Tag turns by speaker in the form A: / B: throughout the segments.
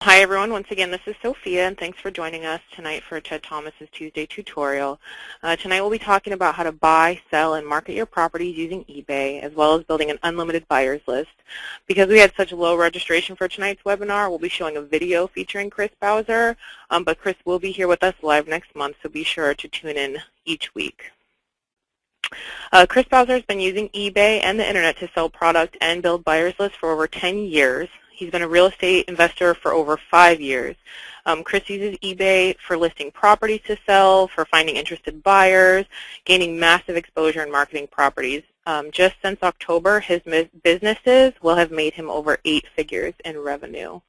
A: Hi everyone, once again this is Sophia and thanks for joining us tonight for Ted.Thomas's Tuesday tutorial. Tonight we'll be talking about how to buy, sell, and market your properties using eBay, as well as building an unlimited buyers list. Because we had such low registration for tonight's webinar, we'll be showing a video featuring Chris Bowser, but Chris will be here with us live next month, so be sure to tune in each week. Chris Bowser has been using eBay and the internet to sell product and build buyers lists for over 10 years. He's been a real estate investor for over 5 years. Chris uses eBay for listing properties to sell, for finding interested buyers, gaining massive exposure in marketing properties. Just since October, his businesses will have made him over 8 figures in revenue.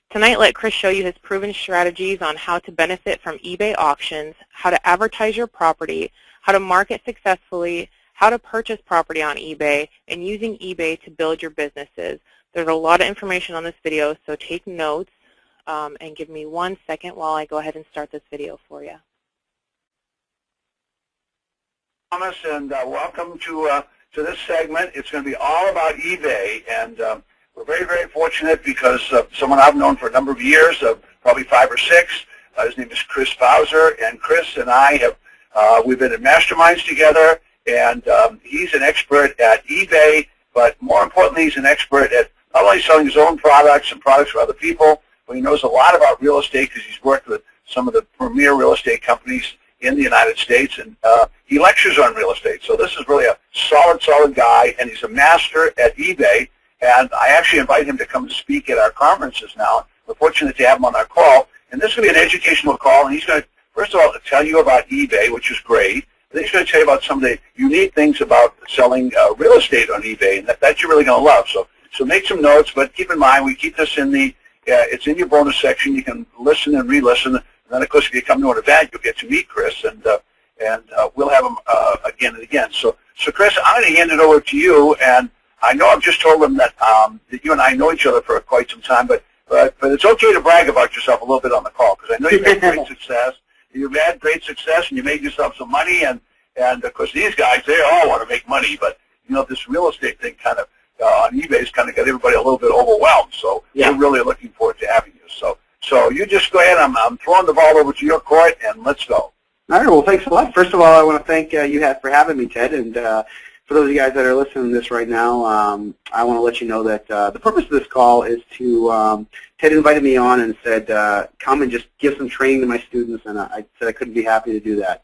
A: Tonight, let Chris show you his proven strategies on how to benefit from eBay auctions, how to advertise your property, how to market successfully, how to purchase property on eBay, and using eBay to build your businesses. There's a lot of information on this video, so take notes and give me 1 second while I go ahead and start this video for you.
B: Thomas, and welcome to this segment. It's going to be all about eBay, and we're very, very fortunate because someone I've known for a number of years, probably 5 or 6. His name is Chris Bowser, and Chris and I have we've been in masterminds together. And he's an expert at eBay, but more importantly, he's an expert at not only selling his own products and products for other people, but he knows a lot about real estate because he's worked with some of the premier real estate companies in the United States, and he lectures on real estate. So this is really a solid guy, and he's a master at eBay, and I actually invite him to come to speak at our conferences now. We're fortunate to have him on our call, and this is going to be an educational call, and he's going to, first of all, tell you about eBay, which is great. Then he's going to tell you about some of the unique things about selling real estate on eBay, and that you're really going to love. So make some notes, but keep in mind we keep this in the it's in your bonus section. You can listen and re-listen. And then, of course, if you come to an event, you'll get to meet Chris, and we'll have him again and again. So Chris, I'm going to hand it over to you, and I know I've just told him that that you and I know each other for quite some time, but it's okay to brag about yourself a little bit on the call because I know you've had great success. You've had great success, and you made yourself some money, and of course these guys, they all want to make money, but you know this real estate thing kind of on eBay's kind of got everybody a little bit overwhelmed. So we're really looking forward to having you. So you just go ahead. I'm throwing the ball over to your court, and let's go.
C: All right. Well, thanks a lot. First of all, I want to thank you for having me, Ted, and for those of you guys that are listening to this right now, I want to let you know that the purpose of this call is to Ted invited me on and said, come and just give some training to my students, and I said I couldn't be happy to do that.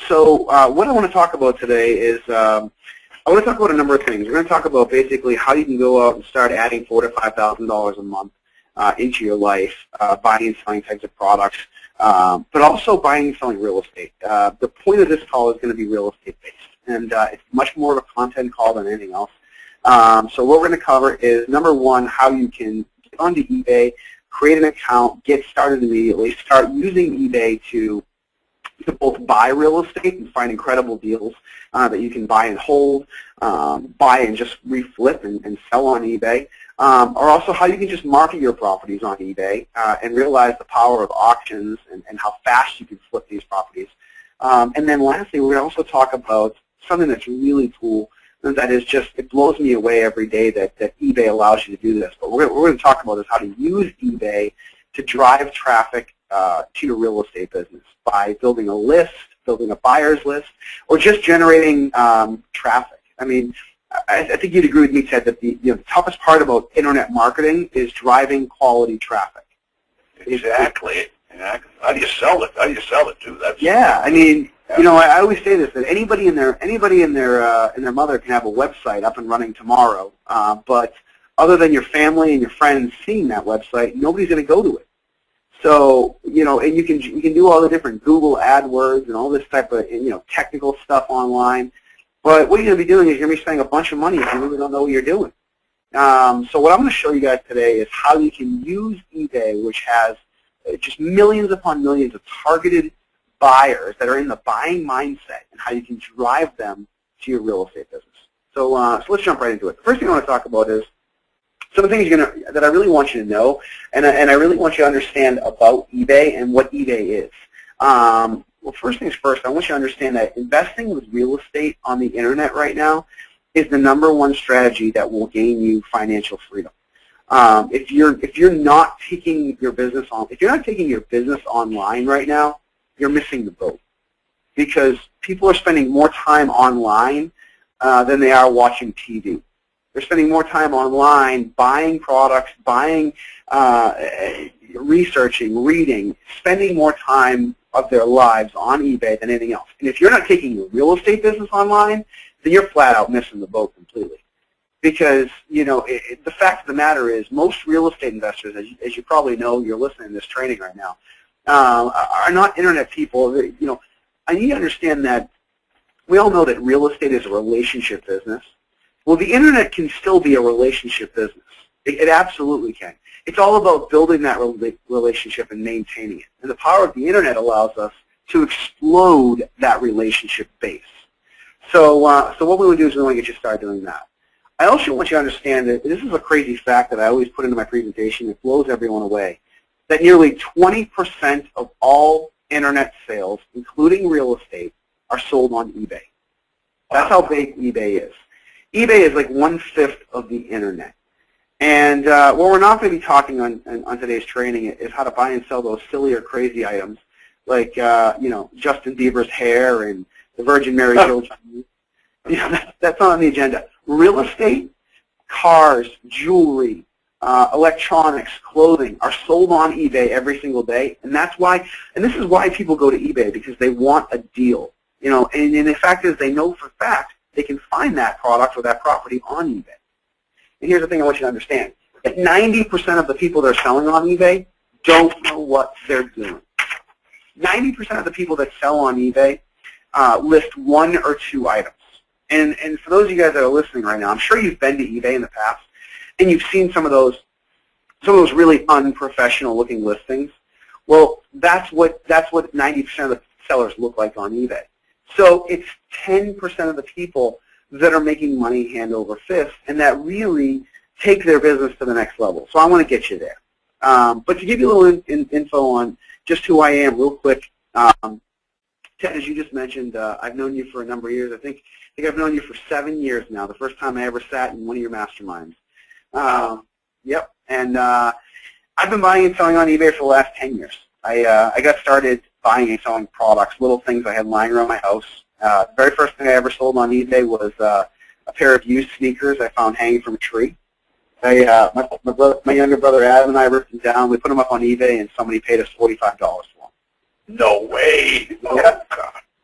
C: So what I want to talk about today is I want to talk about a number of things. We're going to talk about basically how you can go out and start adding $4,000 to $5,000 a month into your life, buying and selling types of products, but also buying and selling real estate. The point of this call is going to be real estate based, and it's much more of a content call than anything else. So what we're going to cover is, number one, how you can get onto eBay, create an account, get started immediately, start using eBay to both buy real estate and find incredible deals that you can buy and hold, buy and just reflip and sell on eBay, or also how you can just market your properties on eBay and realize the power of auctions and how fast you can flip these properties. And then lastly, we're going to also talk about something that's really cool, and that is just, it blows me away every day that eBay allows you to do this. But we're going to talk about is how to use eBay to drive traffic to your real estate business by building a list, building a buyer's list, or just generating traffic. I mean, I think you'd agree with me, Ted, that the toughest part about internet marketing is driving quality traffic.
B: Exactly. How do you sell it? How do you sell it too? That's
C: I mean, you know, I always say this, that anybody and their mother can have a website up and running tomorrow, but other than your family and your friends seeing that website, nobody's going to go to it. So, you know, and you can do all the different Google AdWords and all this type of, technical stuff online. But what you're going to be doing is you're going to be spending a bunch of money if you really don't know what you're doing. So what I'm going to show you guys today is how you can use eBay, which has just millions upon millions of targeted buyers that are in the buying mindset, and how you can drive them to your real estate business. So, so let's jump right into it. The first thing I want to talk about is some of the things that I really want you to know, and I really want you to understand about eBay and what eBay is. Well, first things first, I want you to understand that investing with real estate on the internet right now is the #1 strategy that will gain you financial freedom. If you're not taking your business online right now, you're missing the boat, because people are spending more time online than they are watching TV. They're spending more time online buying products, researching, reading, spending more time of their lives on eBay than anything else. And if you're not taking your real estate business online, then you're flat out missing the boat completely. Because, the fact of the matter is, most real estate investors, as you probably know, you're listening to this training right now, are not internet people. I need to understand that we all know that real estate is a relationship business. Well, the internet can still be a relationship business. It absolutely can. It's all about building that relationship and maintaining it. And the power of the internet allows us to explode that relationship base. So what we would do is we want to get you started doing that. I also want you to understand that this is a crazy fact that I always put into my presentation. It blows everyone away. That nearly 20% of all internet sales, including real estate, are sold on eBay. That's how big eBay is. eBay is like 1/5 of the internet. And what we're not going to be talking on today's training is how to buy and sell those silly or crazy items like Justin Bieber's hair and the Virgin Mary Children. That's not on the agenda. Real estate, cars, jewelry, electronics, clothing are sold on eBay every single day, and that's why. And this is why people go to eBay, because they want a deal. And the fact is, they know for a fact they can find that product or that property on eBay. And here's the thing I want you to understand: that 90% of the people that are selling on eBay don't know what they're doing. 90% of the people that sell on eBay list 1 or 2 items. And for those of you guys that are listening right now, I'm sure you've been to eBay in the past, and you've seen some of those really unprofessional-looking listings. Well, that's what 90% of the sellers look like on eBay. So it's 10% of the people that are making money hand over fist, and that really take their business to the next level. So I want to get you there. But to give you a little info on just who I am real quick, Ted, as you just mentioned, I've known you for a number of years. I think I've known you for 7 years now, the first time I ever sat in one of your masterminds. Yep, and I've been buying and selling on eBay for the last 10 years. I got started buying and selling products, little things I had lying around my house. The very first thing I ever sold on eBay was a pair of used sneakers I found hanging from a tree. My younger brother Adam and I ripped them down. We put them up on eBay, and somebody paid us $45 for them.
B: No way.
C: Yep.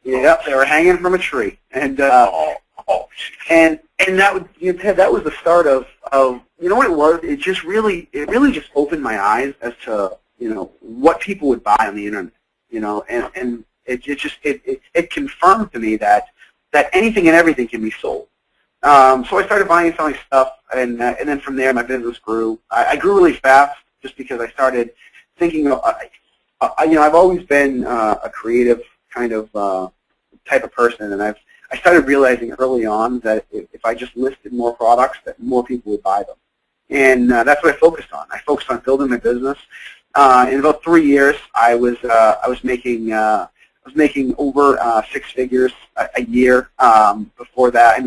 C: Oh, yep, they were hanging from a tree, and that was, Ted, that was the start of what it was. It really just opened my eyes as to what people would buy on the internet. And it confirmed to me that anything and everything can be sold. So I started buying and selling stuff, and then from there my business grew. I grew really fast just because I started thinking of, I've always been a creative kind of type of person, and I started realizing early on that if I just listed more products, that more people would buy them. And that's what I focused on. I focused on building my business. In about 3 years, I was making over 6 figures a year. Before that,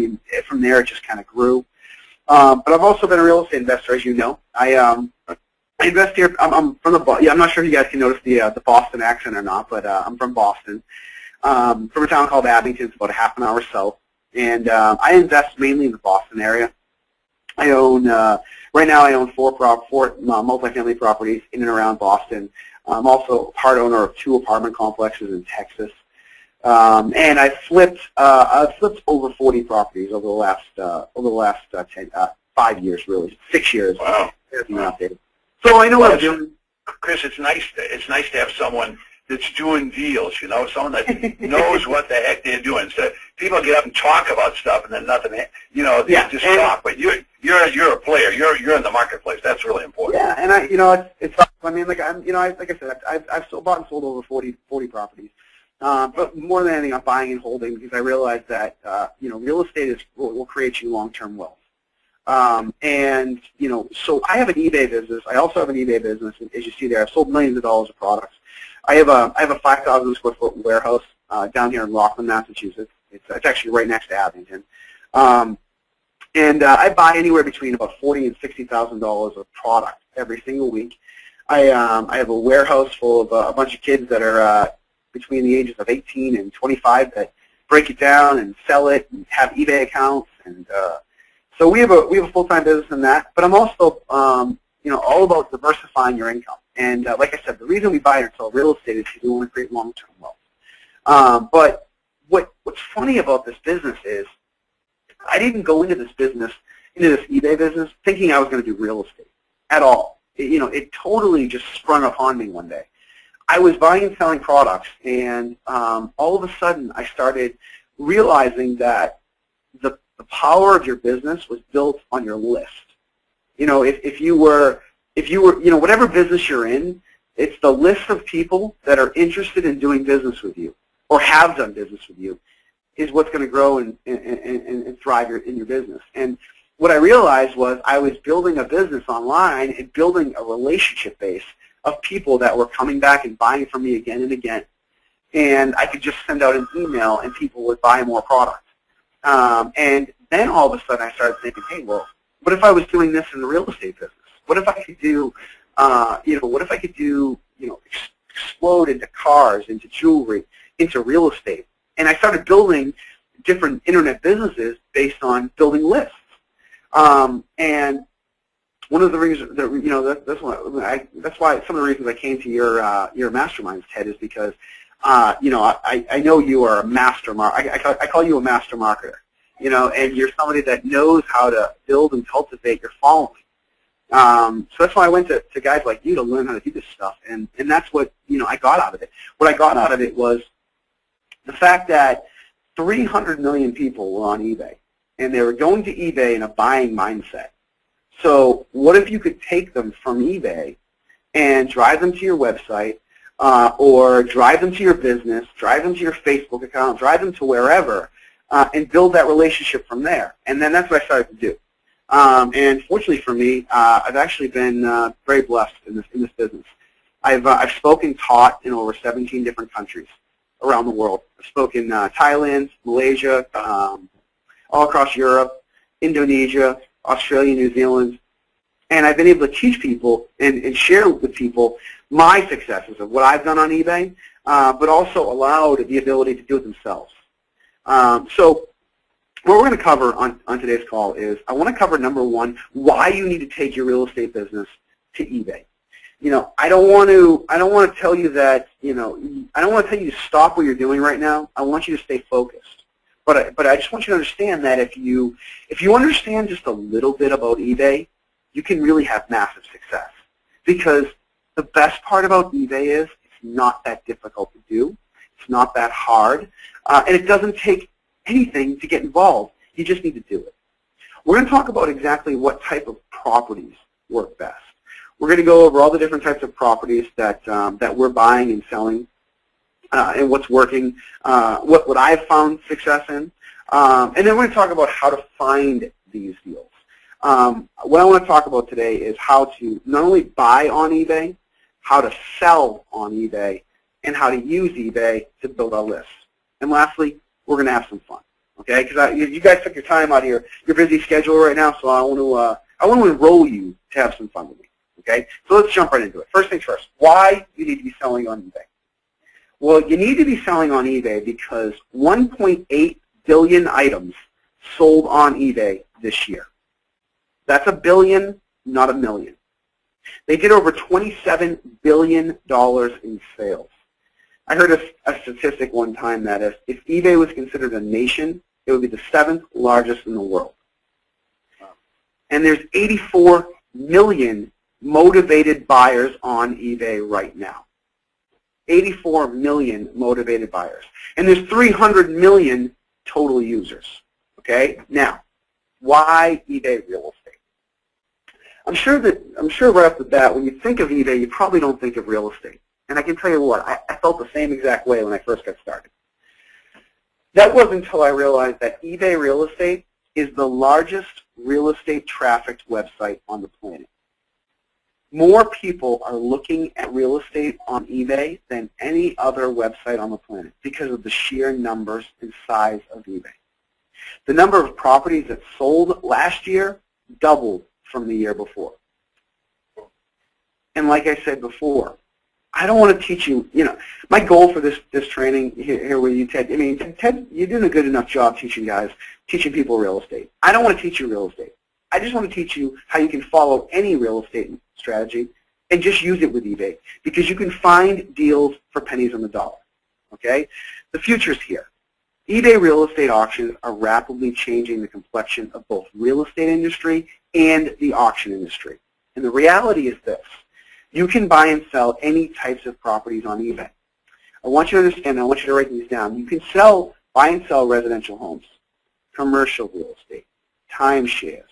C: from there it just kind of grew. But I've also been a real estate investor, as you know. I invest here. I'm from I'm not sure if you guys can notice the Boston accent or not, but I'm from Boston, from a town called Abington. It's about a half an hour south, and I invest mainly in the Boston area. I own right now. I own 4 multifamily properties in and around Boston. I'm also part owner of 2 apartment complexes in Texas, and I've flipped over 40 properties over the last 5 years, really 6 years.
B: Wow.
C: So I know what I'm doing.
B: Chris, it's nice to have someone that's doing deals. Someone that knows what the heck they're doing. So people get up and talk about stuff, and then nothing. They just talk. But you're a player. You're in the marketplace. That's really important.
C: Yeah, and it's like I said, I've still bought and sold over 40 properties. But more than anything, I'm buying and holding because I realize that real estate will create you long-term wealth. So I have an eBay business. I also have an eBay business, as you see there. I've sold millions of dollars of products. I have a 5,000 square foot warehouse down here in Rockland, Massachusetts. It's actually right next to Abington. And I buy anywhere between about $40,000 and $60,000 of product every single week. I have a warehouse full of a bunch of kids that are between the ages of 18 and 25 that break it down and sell it and have eBay accounts. And so we have a full-time business in that. But I'm also all about diversifying your income. And like I said, the reason we buy and sell real estate is because we want to create long-term wealth. But what's funny about this business is I didn't go into this eBay business, thinking I was going to do real estate at all. It totally just sprung upon me one day. I was buying and selling products, and all of a sudden I started realizing that the power of your business was built on your list. If you were, whatever business you're in, it's the list of people that are interested in doing business with you or have done business with you is what's going to grow and thrive in your business. And what I realized was I was building a business online and building a relationship base of people that were coming back and buying from me again and again. And I could just send out an email and people would buy more product. And then all of a sudden I started thinking, hey, well, what if I was doing this in the real estate business? What if I could do, explode into cars, into jewelry, into real estate? And I started building different internet businesses based on building lists. And one of the reasons that that's why some of the reasons I came to your masterminds, Ted, is because I know you are a master I call you a master marketer. And you're somebody that knows how to build and cultivate your following. So that's why I went to guys like you to learn how to do this stuff, and that's what I got out of it. What I got out of it was the fact that 300 million people were on eBay, and they were going to eBay in a buying mindset. So what if you could take them from eBay and drive them to your website, or drive them to your business, drive them to your Facebook account, drive them to wherever, and build that relationship from there? And then that's what I started to do. And fortunately for me, I've actually been very blessed in this business. I've spoken, taught in over 17 different countries around the world. I've spoken in Thailand, Malaysia, all across Europe, Indonesia, Australia, New Zealand, and I've been able to teach people and share with people my successes of what I've done on eBay, but also allowed the ability to do it themselves. So what we're going to cover on today's call is I want to cover, number one, why you need to take your real estate business to eBay. I don't want to tell you that, I don't want to tell you to stop what you're doing right now. I want you to stay focused. But I just want you to understand that if you understand just a little bit about eBay, you can really have massive success. Because the best part about eBay is it's not that difficult to do. It's not that hard. And it doesn't take anything to get involved. You just need to do it. We're going to talk about exactly what type of properties work best. We're going to go over all the different types of properties that we're buying and selling, and what's working, what I've found success in, and then we're going to talk about how to find these deals. What I want to talk about today is how to not only buy on eBay, how to sell on eBay, and how to use eBay to build our lists. And lastly, we're going to have some fun, okay? Because you guys took your time out of your busy schedule right now, so I want to enroll you to have some fun with me. Okay, so let's jump right into it. First things first, why you need to be selling on eBay? Well, you need to be selling on eBay because 1.8 billion items sold on eBay this year. That's a billion, not a million. They did over $27 billion in sales. I heard a statistic one time that if eBay was considered a nation, it would be the 7th largest in the world. And there's 84 million motivated buyers on eBay right now. 84 million motivated buyers. And there's 300 million total users. Okay? Now, why eBay real estate? I'm sure right off the bat, when you think of eBay, you probably don't think of real estate. And I can tell you what, I felt the same exact way when I first got started. That wasn't until I realized that eBay Real Estate is the largest real estate trafficked website on the planet. More people are looking at real estate on eBay than any other website on the planet because of the sheer numbers and size of eBay. The number of properties that sold last year doubled from the year before. And like I said before, I don't want to teach you, my goal for this training here with you, Ted, Ted, you're doing a good enough job teaching people real estate. I don't want to teach you real estate. I just want to teach you how you can follow any real estate strategy and just use it with eBay, because you can find deals for pennies on the dollar, okay? The future's here. eBay real estate auctions are rapidly changing the complexion of both real estate industry and the auction industry. And the reality is this. You can buy and sell any types of properties on eBay. I want you to understand, I want you to write these down. You can buy and sell residential homes, commercial real estate, timeshares,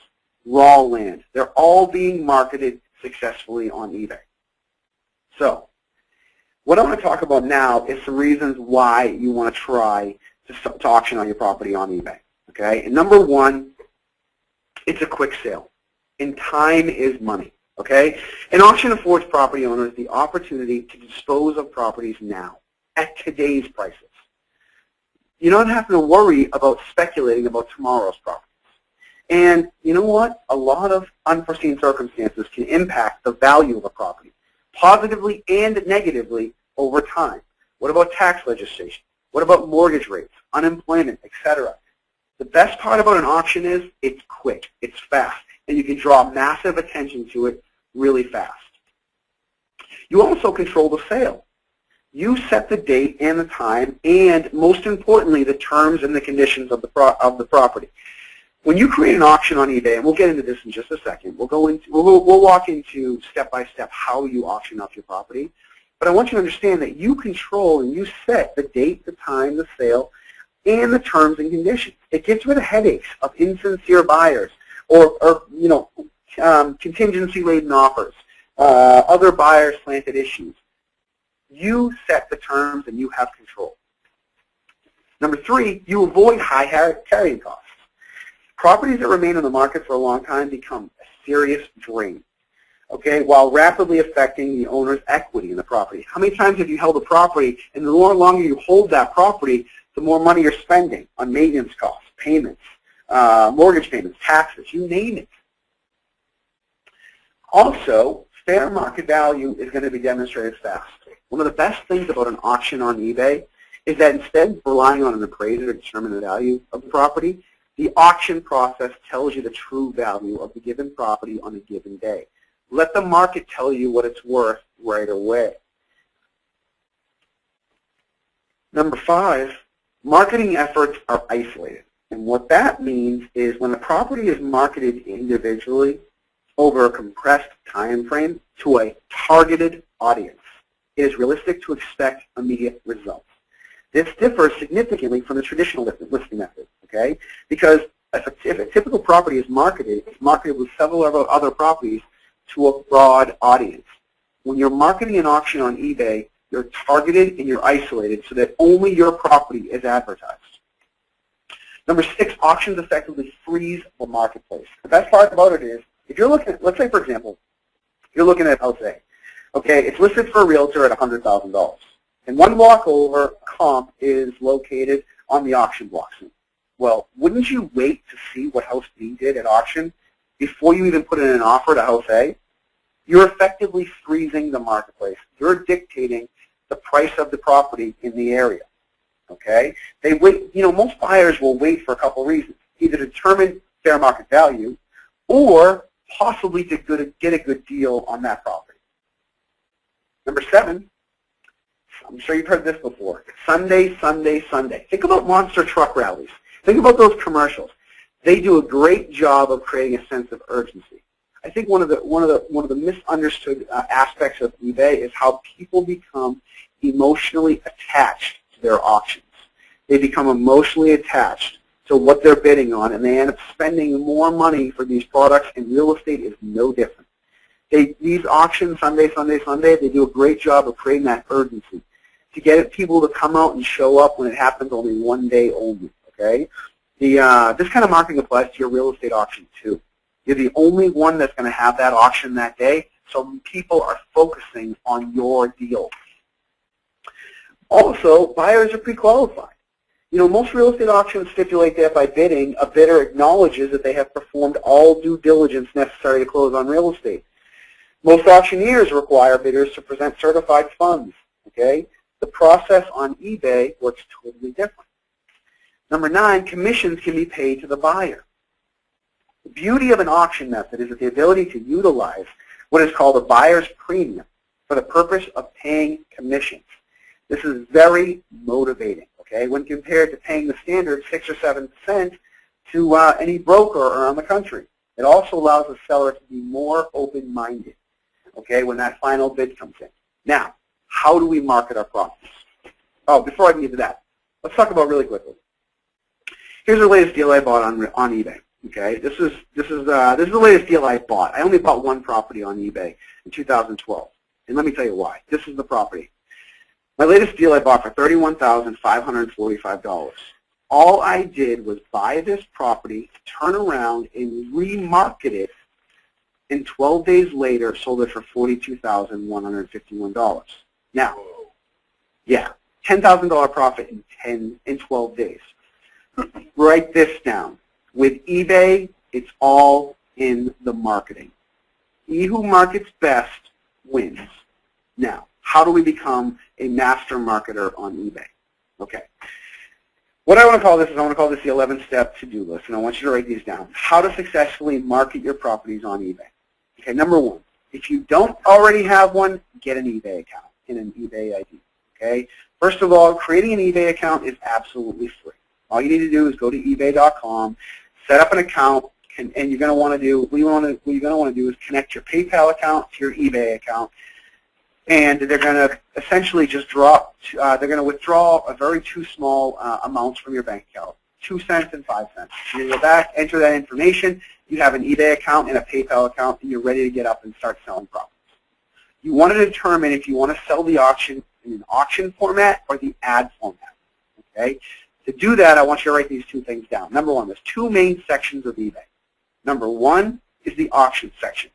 C: raw land. They're all being marketed successfully on eBay. So, what I want to talk about now is some reasons why you want to try to auction on your property on eBay. Okay? And number one, it's a quick sale. And time is money. Okay? An auction affords property owners the opportunity to dispose of properties now at today's prices. You don't have to worry about speculating about tomorrow's properties. And you know what? A lot of unforeseen circumstances can impact the value of a property, positively and negatively over time. What about tax legislation? What about mortgage rates, unemployment, etc.? The best part about an auction is it's quick, it's fast, and you can draw massive attention to it really fast. You also control the sale. You set the date and the time, and most importantly, the terms and the conditions of the property. When you create an auction on eBay, and we'll get into this in just a second, we'll walk into step-by-step how you auction off your property. But I want you to understand that you control and you set the date, the time, the sale, and the terms and conditions. It gets rid of headaches of insincere buyers or contingency-laden offers, other buyer-slanted issues. You set the terms and you have control. Number three, you avoid high carrying costs. Properties that remain on the market for a long time become a serious drain, okay, while rapidly affecting the owner's equity in the property. How many times have you held a property, and the more longer you hold that property, the more money you're spending on maintenance costs, payments, mortgage payments, taxes, you name it. Also, fair market value is going to be demonstrated fast. One of the best things about an auction on eBay is that instead of relying on an appraiser to determine the value of the property, the auction process tells you the true value of the given property on a given day. Let the market tell you what it's worth right away. Number five, marketing efforts are isolated. And what that means is when a property is marketed individually over a compressed time frame to a targeted audience, it is realistic to expect immediate results. This differs significantly from the traditional listing method, okay? Because if a typical property is marketed, it's marketed with several other properties to a broad audience. When you're marketing an auction on eBay, you're targeted and you're isolated so that only your property is advertised. Number six, auctions effectively freeze the marketplace. The best part about it is, if you're looking at, let's say for example, you're looking at house A. Okay, it's listed for a realtor at $100,000. And one block over, comp is located on the auction block. Well, wouldn't you wait to see what house B did at auction before you even put in an offer to house A? You're effectively freezing the marketplace. You're dictating the price of the property in the area. Okay? They wait, most buyers will wait for a couple reasons. Either to determine fair market value or possibly to get a good deal on that property. Number seven, I'm sure you've heard this before. Sunday, Sunday, Sunday. Think about monster truck rallies. Think about those commercials. They do a great job of creating a sense of urgency. I think one of the misunderstood aspects of eBay is how people become emotionally attached to their auctions. They become emotionally attached to what they're bidding on, and they end up spending more money for these products, and real estate is no different. These auctions, Sunday, Sunday, Sunday, they do a great job of creating that urgency to get people to come out and show up when it happens only one day only, okay? This kind of marketing applies to your real estate auction too. You're the only one that's going to have that auction that day, so people are focusing on your deal. Also, buyers are pre-qualified. Most real estate auctions stipulate that by bidding, a bidder acknowledges that they have performed all due diligence necessary to close on real estate. Most auctioneers require bidders to present certified funds, okay? The process on eBay works totally different. Number 9, commissions can be paid to the buyer. The beauty of an auction method is the ability to utilize what is called a buyer's premium for the purpose of paying commissions. This is very motivating, okay, when compared to paying the standard 6 or 7% to any broker around the country. It also allows the seller to be more open-minded, okay, when that final bid comes in. Now, how do we market our properties? Oh, before I get to that, let's talk about really quickly. Here's the latest deal I bought on eBay. Okay, this is the latest deal I bought. I only bought one property on eBay in 2012, and let me tell you why. This is the property. My latest deal I bought for $31,545. All I did was buy this property, turn around, and remarket it, and 12 days later sold it for $42,151. Now, yeah, $10,000 profit in 12 days. Write this down. With eBay, it's all in the marketing. He who markets best wins. Now, how do we become a master marketer on eBay? Okay. What I want to call this is I want to call this the 11-step to-do list, and I want you to write these down. How to successfully market your properties on eBay. Okay, number 1, if you don't already have one, get an eBay account and an eBay ID. Okay. First of all, creating an eBay account is absolutely free. All you need to do is go to ebay.com, set up an account, and you're going to want to do what you're going to want to do is connect your PayPal account to your eBay account, and they're going to essentially just they're going to withdraw a very two small amounts from your bank account, 2 cents and 5 cents. You go back, enter that information. You have an eBay account and a PayPal account, and you're ready to get up and start selling properties. You want to determine if you want to sell the auction in an auction format or the ad format. Okay. To do that, I want you to write these 2 things down. Number 1, there's 2 main sections of eBay. Number 1 is the auction section.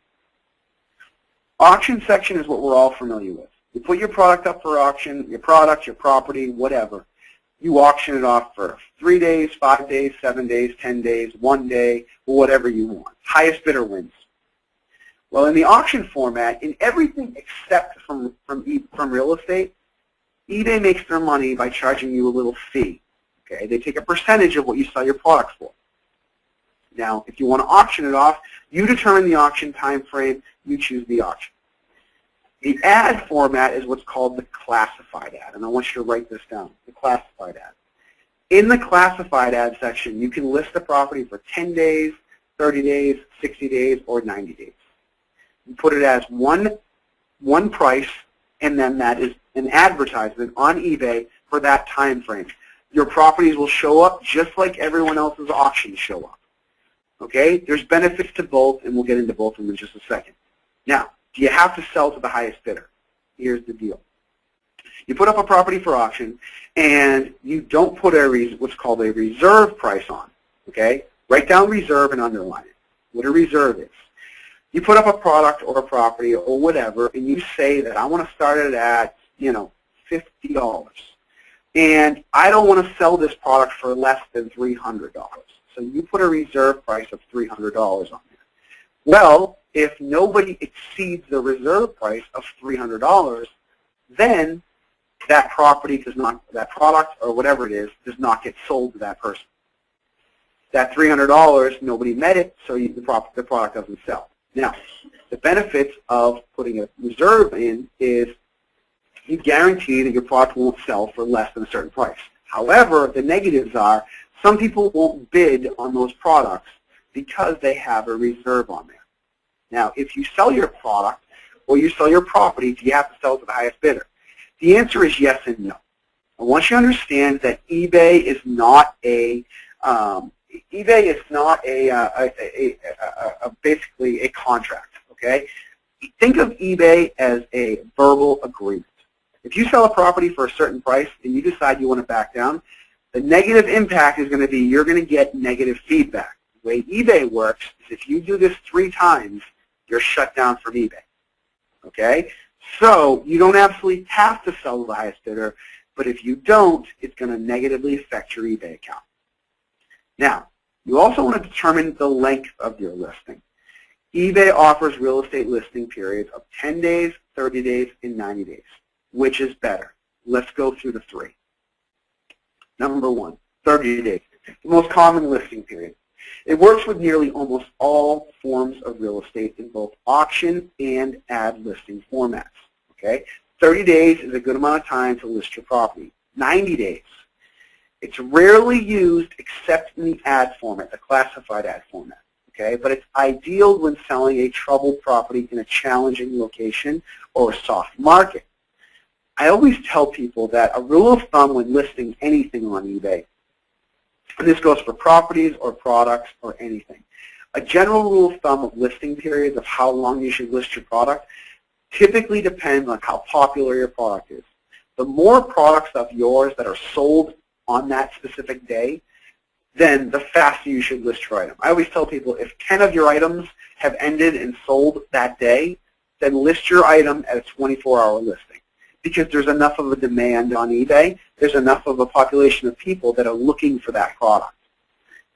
C: Auction section is what we're all familiar with. You put your product up for auction, your product, your property, whatever. You auction it off for 3 days, 5 days, 7 days, 10 days, 1 day, or whatever you want. Highest bidder wins. Well, in the auction format, in everything except from real estate, eBay makes their money by charging you a little fee. Okay, they take a percentage of what you sell your products for. Now, if you want to auction it off, you determine the auction time frame, you choose the auction. The ad format is what's called the classified ad, and I want you to write this down, the classified ad. In the classified ad section, you can list the property for 10 days, 30 days, 60 days, or 90 days. You put it as one price, and then that is an advertisement on eBay for that time frame. Your properties will show up just like everyone else's auctions show up. Okay? There's benefits to both, and we'll get into both of them in just a second. Now, do you have to sell to the highest bidder? Here's the deal. You put up a property for auction, and you don't put what's called a reserve price on. Okay? Write down reserve and underline it. What a reserve is. You put up a product or a property or whatever, and you say that I want to start it at, $50. And I don't want to sell this product for less than $300. So you put a reserve price of $300 on there. Well, if nobody exceeds the reserve price of $300, then that property that product or whatever it is, does not get sold to that person. That $300, nobody met it, so the product doesn't sell. Now, the benefits of putting a reserve in is you guarantee that your product won't sell for less than a certain price. However, the negatives are some people won't bid on those products because they have a reserve on there. Now, if you sell your product or you sell your property, do you have to sell to the highest bidder? The answer is yes and no. I want you to understand that eBay is not basically a contract. Okay, think of eBay as a verbal agreement. If you sell a property for a certain price and you decide you want to back down, the negative impact is going to be you're going to get negative feedback. The way eBay works is if you do this 3 times, you're shut down from eBay. Okay? So you don't absolutely have to sell to the highest bidder, but if you don't, it's going to negatively affect your eBay account. Now, you also want to determine the length of your listing. eBay offers real estate listing periods of 10 days, 30 days, and 90 days. Which is better? Let's go through the three. Number one, 30 days, the most common listing period. It works with nearly almost all forms of real estate in both auction and ad listing formats. Okay? 30 days is a good amount of time to list your property. 90 days. It's rarely used except in the ad format, the classified ad format. Okay? But it's ideal when selling a troubled property in a challenging location or a soft market. I always tell people that a rule of thumb when listing anything on eBay, and this goes for properties or products or anything, a general rule of thumb of listing periods of how long you should list your product typically depends on how popular your product is. The more products of yours that are sold on that specific day, then the faster you should list your item. I always tell people if 10 of your items have ended and sold that day, then list your item at a 24-hour listing. Because there's enough of a demand on eBay, there's enough of a population of people that are looking for that product.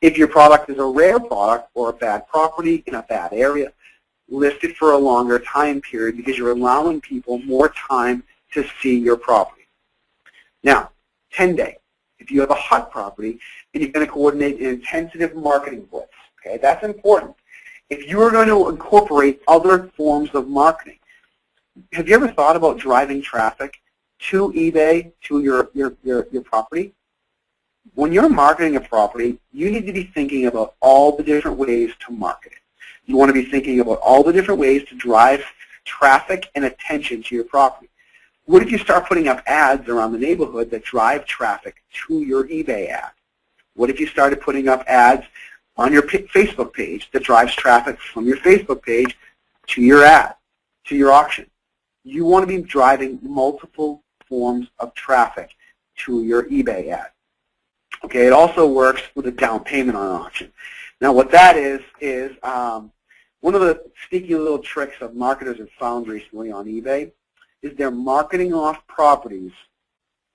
C: If your product is a rare product or a bad property in a bad area, list it for a longer time period because you're allowing people more time to see your property. Now, 10-day. If you have a hot property and you're going to coordinate an intensive marketing blitz, okay, that's important. If you are going to incorporate other forms of marketing, have you ever thought about driving traffic to eBay, to your property? When you're marketing a property, you need to be thinking about all the different ways to market it. You want to be thinking about all the different ways to drive traffic and attention to your property. What if you start putting up ads around the neighborhood that drive traffic to your eBay ad? What if you started putting up ads on your Facebook page that drives traffic from your Facebook page to your ad, to your auction? You want to be driving multiple forms of traffic to your eBay ad. Okay, it also works with a down payment on an auction. Now what that is one of the sneaky little tricks of marketers have found recently on eBay is they're marketing off properties.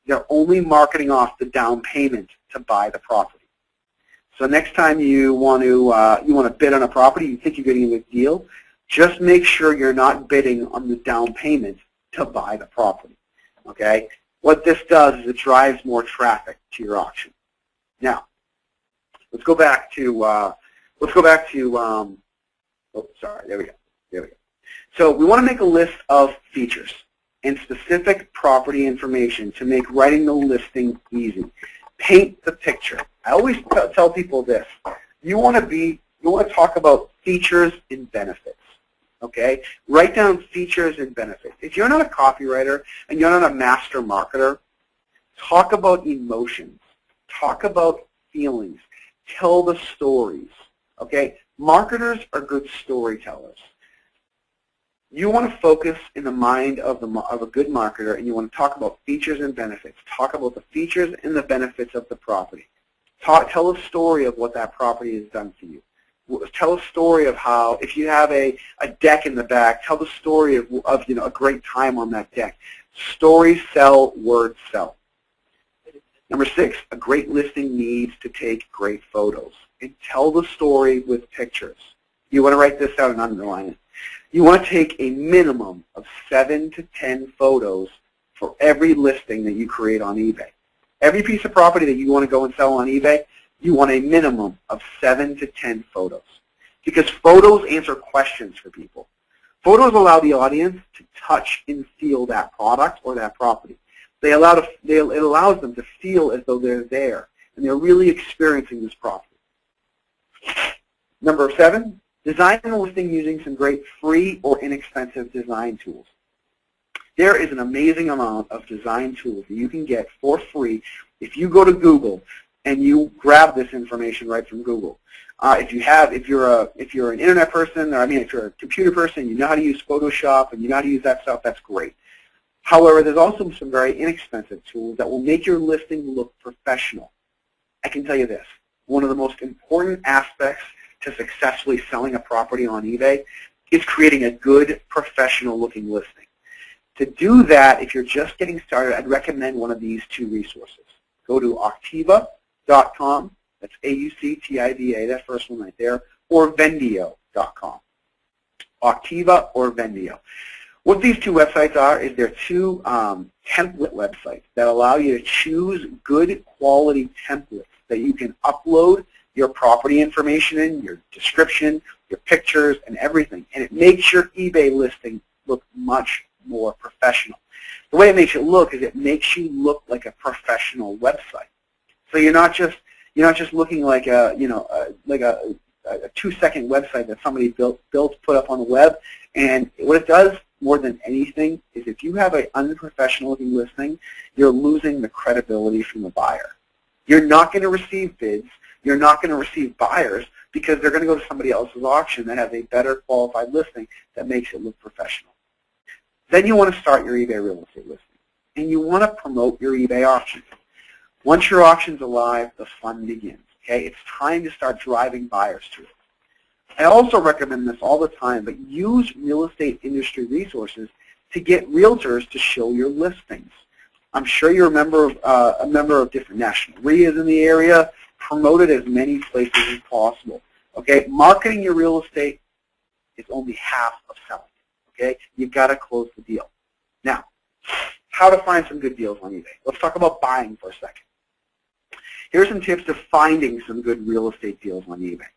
C: They're only marketing off the down payment to buy the property. So next time you want to bid on a property, you think you're getting a good deal, just make sure you're not bidding on the down payment to buy the property. Okay? What this does is it drives more traffic to your auction. Now, let's go back to oh, sorry, there we go. So we want to make a list of features and specific property information to make writing the listing easy. Paint the picture. I always tell people this. You want to talk about features and benefits. Okay? Write down features and benefits. If you're not a copywriter and you're not a master marketer, talk about emotions. Talk about feelings. Tell the stories. Okay? Marketers are good storytellers. You want to focus in the mind of a good marketer, and you want to talk about features and benefits. Talk about the features and the benefits of the property. Tell a story of what that property has done for you. Tell a story of how, if you have a deck in the back, tell the story of a great time on that deck. Stories sell, words sell. Number 6, a great listing needs to take great photos. And tell the story with pictures. You want to write this out and underline it. You want to take a minimum of 7 to 10 photos for every listing that you create on eBay. Every piece of property that you want to go and sell on eBay, you want a minimum of 7 to 10 photos. Because photos answer questions for people. Photos allow the audience to touch and feel that product or that property. It allows them to feel as though they're there and they're really experiencing this property. Number 7, design the listing using some great free or inexpensive design tools. There is an amazing amount of design tools that you can get for free if you go to Google and you grab this information right from Google. If you're an internet person, or if you're a computer person, you know how to use Photoshop and you know how to use that stuff, that's great. However, there's also some very inexpensive tools that will make your listing look professional. I can tell you this, one of the most important aspects to successfully selling a property on eBay is creating a good professional looking listing. To do that, if you're just getting started, I'd recommend one of these two resources. Go to Auctiva.com, that's A-U-C-T-I-V-A, that first one right there, or Vendio.com. Auctiva or Vendio. What these two websites are is they're two template websites that allow you to choose good quality templates that you can upload your property information in, your description, your pictures, and everything. And it makes your eBay listing look much more professional. The way it makes it look is it makes you look like a professional website. So you're not just looking like a a 2-second website that somebody built, put up on the web. And what it does more than anything is if you have an unprofessional looking listing, you're losing the credibility from the buyer. You're not going to receive bids. You're not going to receive buyers because they're going to go to somebody else's auction that has a better qualified listing that makes it look professional. Then you want to start your eBay real estate listing, and you want to promote your eBay auction. Once your auction's alive, the fun begins. Okay, it's time to start driving buyers to it. I also recommend this all the time, but use real estate industry resources to get realtors to show your listings. I'm sure you're a member of different national RIAs in the area. Promote it as many places as possible. Okay, marketing your real estate is only half of selling. Okay, you've got to close the deal. Now, how to find some good deals on eBay. Let's talk about buying for a second. Here's some tips to finding some good real estate deals on eBay.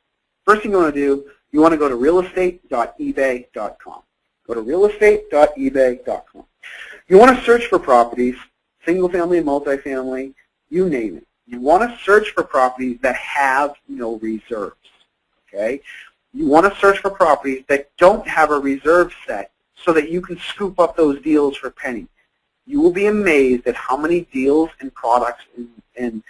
C: First thing you want to do, you want to go to realestate.ebay.com. Go to realestate.ebay.com. You want to search for properties, single family and multifamily, you name it. You want to search for properties that have no reserves. Okay? You want to search for properties that don't have a reserve set so that you can scoop up those deals for pennies. You will be amazed at how many deals and products and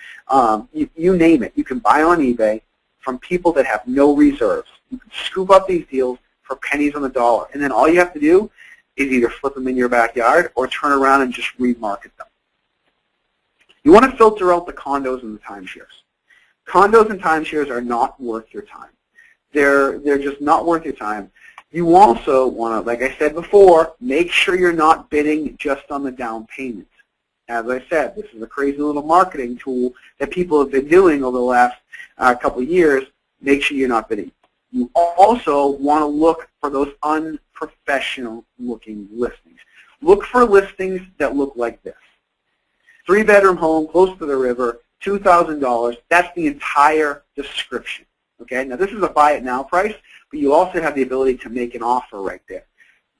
C: you name it, you can buy on eBay from people that have no reserves. You can scoop up these deals for pennies on the dollar. And then all you have to do is either flip them in your backyard or turn around and just remarket them. You want to filter out the condos and the timeshares. Condos and timeshares are not worth your time. They're just not worth your time. You also want to, like I said before, make sure you're not bidding just on the down payment. As I said, this is a crazy little marketing tool that people have been doing over the last couple of years. Make sure you're not bidding. You also want to look for those unprofessional looking listings. Look for listings that look like this. 3-bedroom home, close to the river, $2,000. That's the entire description. Okay, now this is a buy it now price, but you also have the ability to make an offer right there.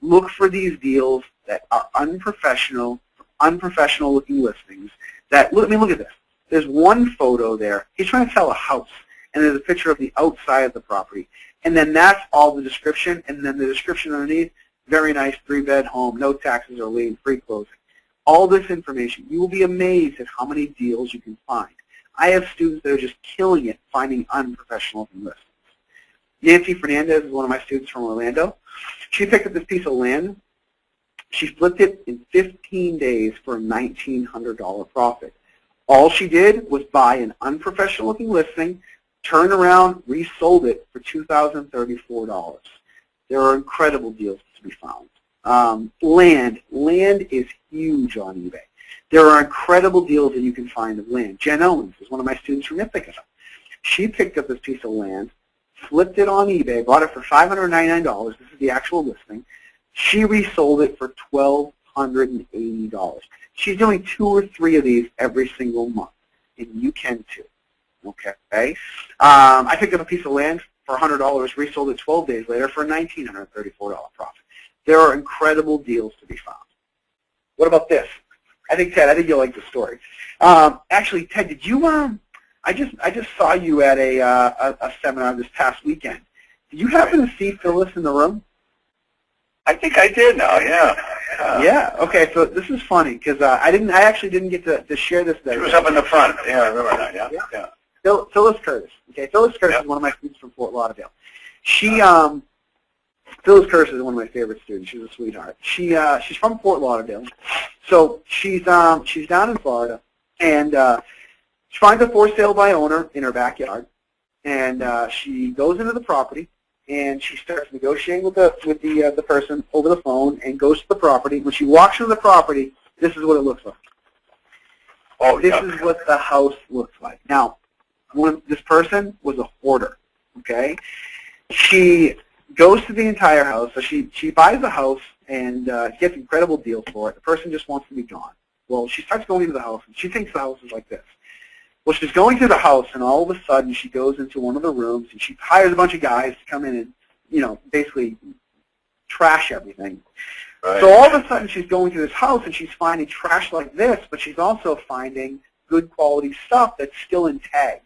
C: Look for these deals that are unprofessional looking listings. That look at this. There's one photo there. He's trying to sell a house, and there's a picture of the outside of the property, and then that's all the description. And then the description underneath: very nice 3-bed home, no taxes or lien, free closing. All this information. You will be amazed at how many deals you can find. I have students that are just killing it finding unprofessional listings. Nancy Fernandez is one of my students from Orlando. She picked up this piece of land. She flipped it in 15 days for a $1,900 profit. All she did was buy an unprofessional looking listing, turn around, resold it for $2,034. There are incredible deals to be found. Land is huge on eBay. There are incredible deals that you can find of land. Jen Owens is one of my students from Ithaca. She picked up this piece of land, flipped it on eBay, bought it for $599. This is the actual listing. She resold it for $1,280. She's doing 2 or 3 of these every single month, and you can too. Okay. I picked up a piece of land for $100, resold it 12 days later for a $1,934 profit. There are incredible deals to be found. What about this? Ted, I think you'll like the story. Actually, Ted, did you? I just saw you at a seminar this past weekend. Did you happen to see Phyllis in the room?
B: I think I did now, yeah.
C: Yeah. Okay. So this is funny because I actually didn't get to share this.
B: She was up in the front. Yeah, I remember that. Yeah.
C: Phyllis Curtis. Okay. Phyllis Curtis is one of my students from Fort Lauderdale. Phyllis Curtis is one of my favorite students. She's a sweetheart. She's from Fort Lauderdale, so she's down in Florida, and she finds a for sale by owner in her backyard, and she goes into the property. and she starts negotiating with the person over the phone and goes to the property. When she walks into the property, this is what it looks like.
B: Oh,
C: this is what the house looks like. Now, this person was a hoarder, okay? She goes to the entire house. So she buys the house and gets incredible deals for it. The person just wants to be gone. Well, she starts going into the house, and she thinks the house is like this. Well, she's going through the house, and all of a sudden she goes into one of the rooms, and she hires a bunch of guys to come in and, basically trash everything.
B: Right.
C: So all of a sudden she's going through this house, and she's finding trash like this, but she's also finding good quality stuff that's still in tags.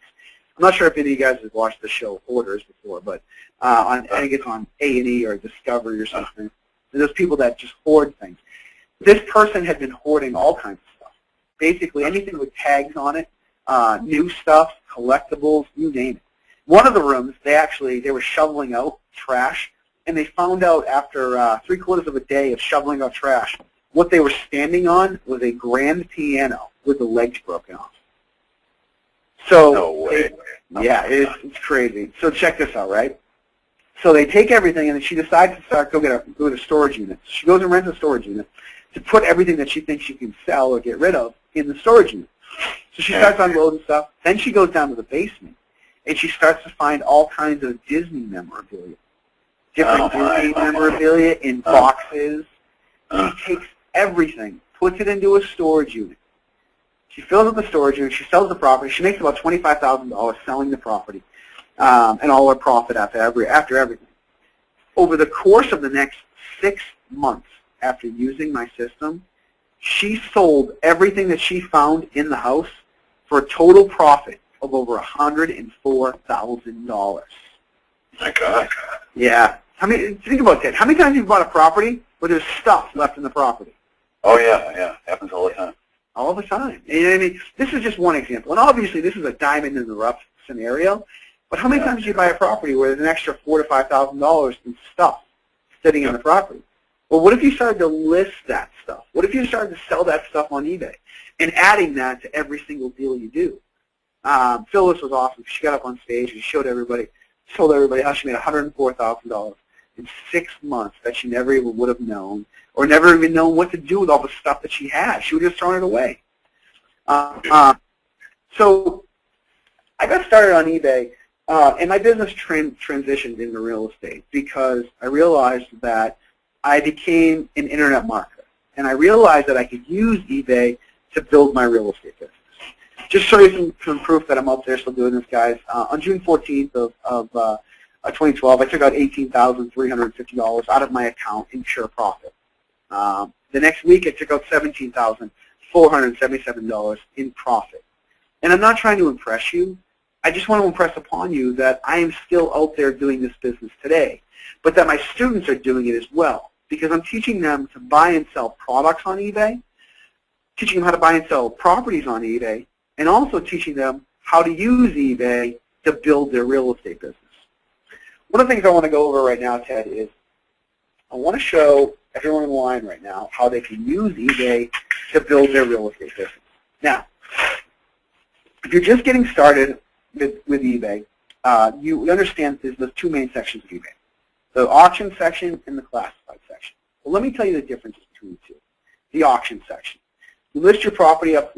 C: I'm not sure if any of you guys have watched the show Hoarders before, but I think it's on A&E or Discovery or something. There's people that just hoard things. This person had been hoarding all kinds of stuff. Basically anything with tags on it, new stuff, collectibles, you name it. One of the rooms, they were shoveling out trash, and they found out after 3/4 of a day of shoveling out trash, what they were standing on was a grand piano with the legs broken off. So,
B: no way.
C: Yeah, it's crazy. So check this out, right? So they take everything, and then she decides to go to a storage unit. So she goes and rents a storage unit to put everything that she thinks she can sell or get rid of in the storage unit. So she starts unloading stuff. Then she goes down to the basement, and she starts to find all kinds of Disney memorabilia. Different Disney memorabilia in boxes. She takes everything, puts it into a storage unit. She fills up the storage unit. She sells the property. She makes about $25,000 selling the property, and all her profit after everything. Over the course of the next 6 months after using my system, she sold everything that she found in the house for a total profit of over $104,000.
B: My God.
C: Yeah. Think about that. How many times have you bought a property where there's stuff left in the property?
B: Oh, yeah. Happens all the time.
C: All the time. And this is just one example. And obviously, this is a diamond in the rough scenario. But how many times do you buy a property where there's an extra $4,000 to $5,000 in stuff sitting in the property? Well, what if you started to list that stuff? What if you started to sell that stuff on eBay and adding that to every single deal you do? Phyllis was awesome. She got up on stage and told everybody how she made $104,000 in 6 months that she never even would have known, or never even known what to do with all the stuff that she had. She would have just thrown it away. So I got started on eBay, and my business transitioned into real estate because I realized that I became an internet marketer, and I realized that I could use eBay to build my real estate business. Just show you some proof that I'm out there still doing this, guys. On June 14th of 2012, I took out $18,350 out of my account in pure profit. The next week, I took out $17,477 in profit. And I'm not trying to impress you. I just want to impress upon you that I am still out there doing this business today, but that my students are doing it as well, because I'm teaching them to buy and sell products on eBay, teaching them how to buy and sell properties on eBay, and also teaching them how to use eBay to build their real estate business. One of the things I want to go over right now, Ted, is I want to show everyone in the line right now how they can use eBay to build their real estate business. Now, if you're just getting started with eBay, you understand there's 2 main sections of eBay, the auction section and the classified section. Well, let me tell you the differences between the two. The auction section. You list your property or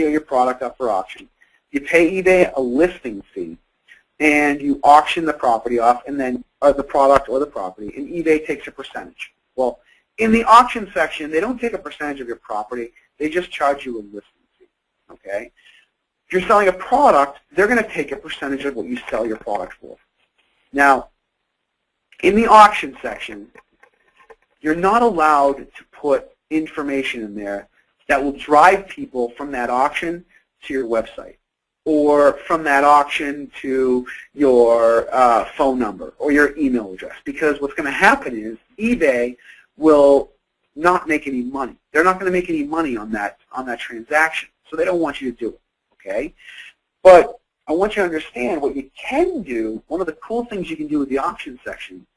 C: your product up for auction. You pay eBay a listing fee, and you auction the property off, and then the product or the property, and eBay takes a percentage. Well, in the auction section, they don't take a percentage of your property. They just charge you a listing fee. Okay? If you're selling a product, they're going to take a percentage of what you sell your product for. Now, in the auction section, you're not allowed to put information in there that will drive people from that auction to your website, or from that auction to your phone number or your email address. Because what's going to happen is eBay will not make any money. They're not going to make any money on that transaction, so they don't want you to do it. Okay? But I want you to understand what you can do. One of the cool things you can do with the auction section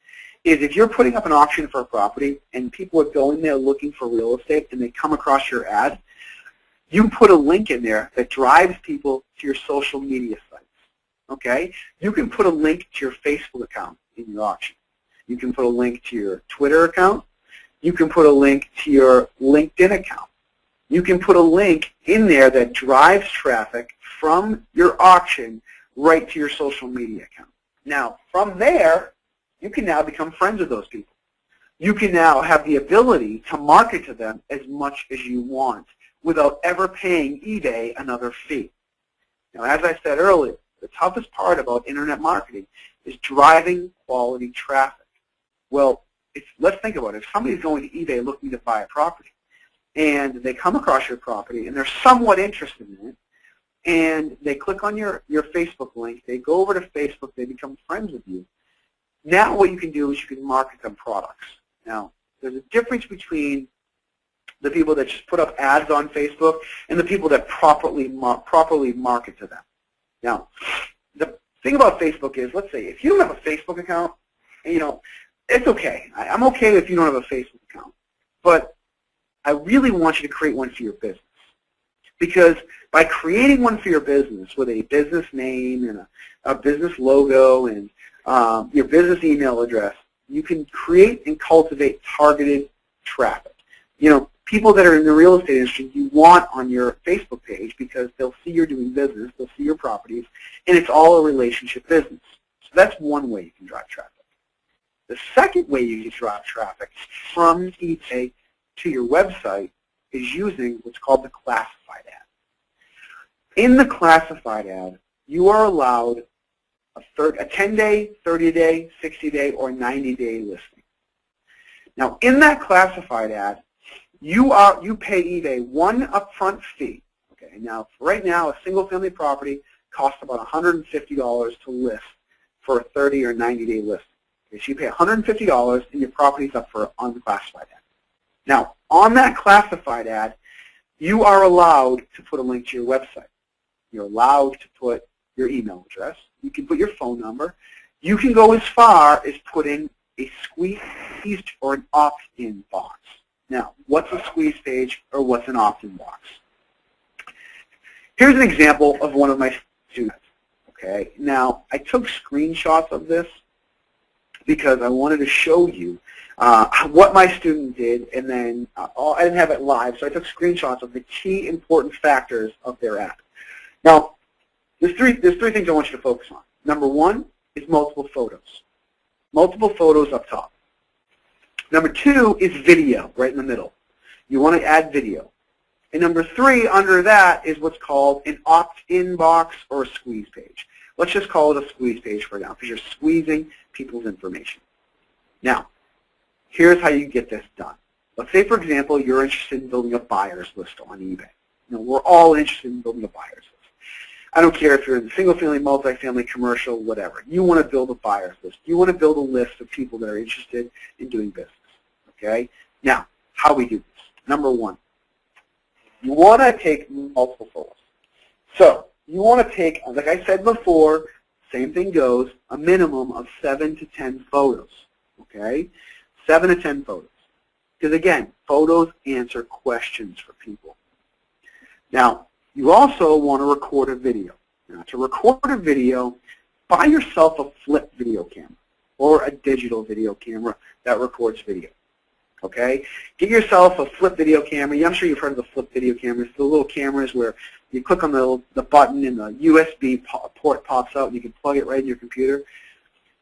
C: is if you're putting up an auction for a property and people are going there looking for real estate and they come across your ad, you put a link in there that drives people to your social media sites. Okay? You can put a link to your Facebook account in your auction. You can put a link to your Twitter account. You can put a link to your LinkedIn account. You can put a link in there that drives traffic from your auction right to your social media account. Now, from there, you can now become friends with those people. You can now have the ability to market to them as much as you want without ever paying eBay another fee. Now, as I said earlier, the toughest part about internet marketing is driving quality traffic. Well, let's think about it. If somebody's going to eBay looking to buy a property, and they come across your property, and they're somewhat interested in it, and they click on your Facebook link, they go over to Facebook, they become friends with you. Now what you can do is you can market them products. Now, there's a difference between the people that just put up ads on Facebook and the people that properly market to them. Now, the thing about Facebook is, let's say, if you don't have a Facebook account, it's okay. I'm okay if you don't have a Facebook account. But I really want you to create one for your business. Because by creating one for your business with a business name and a business logo and your business email address, you can create and cultivate targeted traffic. People that are in the real estate industry you want on your Facebook page because they'll see you're doing business, they'll see your properties, and it's all a relationship business. So that's one way you can drive traffic. The second way you can drive traffic from eBay to your website is using what's called the classified ad. In the classified ad, you are allowed a 10-day, 30-day, 60-day, or 90-day listing. Now, in that classified ad, you pay eBay one upfront fee. Okay. Now, right now, a single-family property costs about $150 to list for a 30 or 90-day listing. Okay, so you pay $150 and your property's up for on the classified ad. Now, on that classified ad, you are allowed to put a link to your website. You're allowed to put your email address. You can put your phone number. You can go as far as putting a squeezed or an opt-in box. Now, what's a squeeze page or what's an opt-in box? Here's an example of one of my students. Okay. Now, I took screenshots of this because I wanted to show you what my student did, and then I didn't have it live, so I took screenshots of the key important factors of their ad. Now, there's three things I want you to focus on. Number one is multiple photos. Multiple photos up top. Number two is video, right in the middle. You want to add video. And number three, under that, is what's called an opt-in box or a squeeze page. Let's just call it a squeeze page for now, because you're squeezing people's information. Now, here's how you get this done. Let's say, for example, you're interested in building a buyer's list on eBay. We're all interested in building a buyer's list. I don't care if you're in the single-family, multifamily, commercial, whatever. You want to build a buyer's list. You want to build a list of people that are interested in doing business. Okay? Now, how we do this. Number one, you want to take multiple photos. So, you want to take, like I said before, same thing goes, a minimum of 7 to 10 photos. Okay? 7 to 10 photos. Because again, photos answer questions for people. Now, you also want to record a video. Now, to record a video, buy yourself a flip video camera or a digital video camera that records video. Okay? Get yourself a flip video camera. I'm sure you've heard of the flip video cameras. The little cameras where you click on the button and the USB port pops out and you can plug it right in your computer.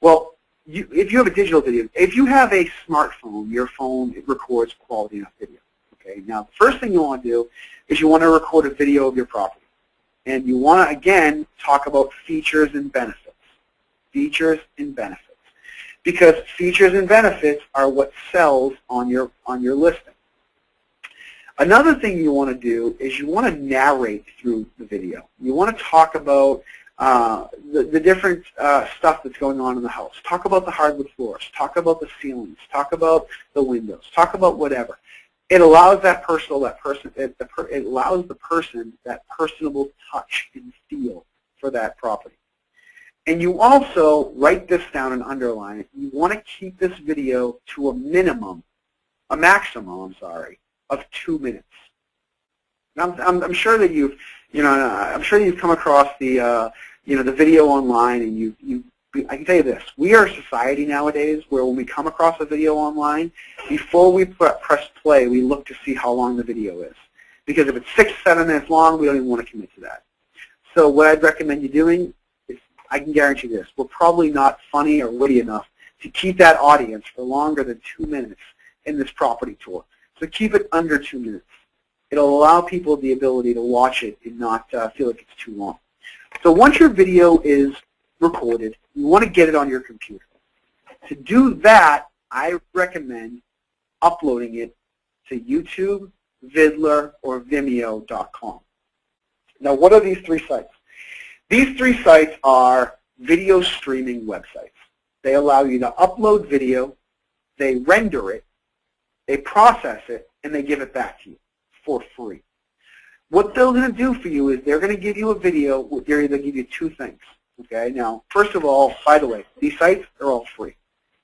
C: Well, if you have a digital video, if you have a smartphone, your phone, it records quality enough video. Okay? Now, the first thing you want to do is you want to record a video of your property. And you want to, again, talk about features and benefits. Features and benefits. Because features and benefits are what sells on your listing. Another thing you want to do is you want to narrate through the video. You want to talk about the different stuff that's going on in the house. Talk about the hardwood floors. Talk about the ceilings. Talk about the windows. Talk about whatever. It allows it allows the person that personable touch and feel for that property. And you also write this down and underline it. You want to keep this video to a maximum, of 2 minutes. Now, I'm sure that I'm sure you've come across the the video online, and I can tell you this, we are a society nowadays where when we come across a video online, before we press play, we look to see how long the video is. Because if it's 6 or 7 minutes long, we don't even want to commit to that. So what I'd recommend you doing is, I can guarantee this, we're probably not funny or witty enough to keep that audience for longer than 2 minutes in this property tour. So keep it under 2 minutes. It'll allow people the ability to watch it and not feel like it's too long. So once your video is recorded, you want to get it on your computer. To do that, I recommend uploading it to YouTube, Vidler, or Vimeo.com. Now, what are these 3 sites? These 3 sites are video streaming websites. They allow you to upload video, they render it, they process it, and they give it back to you for free. What they're going to do for you is they're going to give you a video. They're going to give you 2 things. Okay. Now, first of all, by the way, these sites are all free.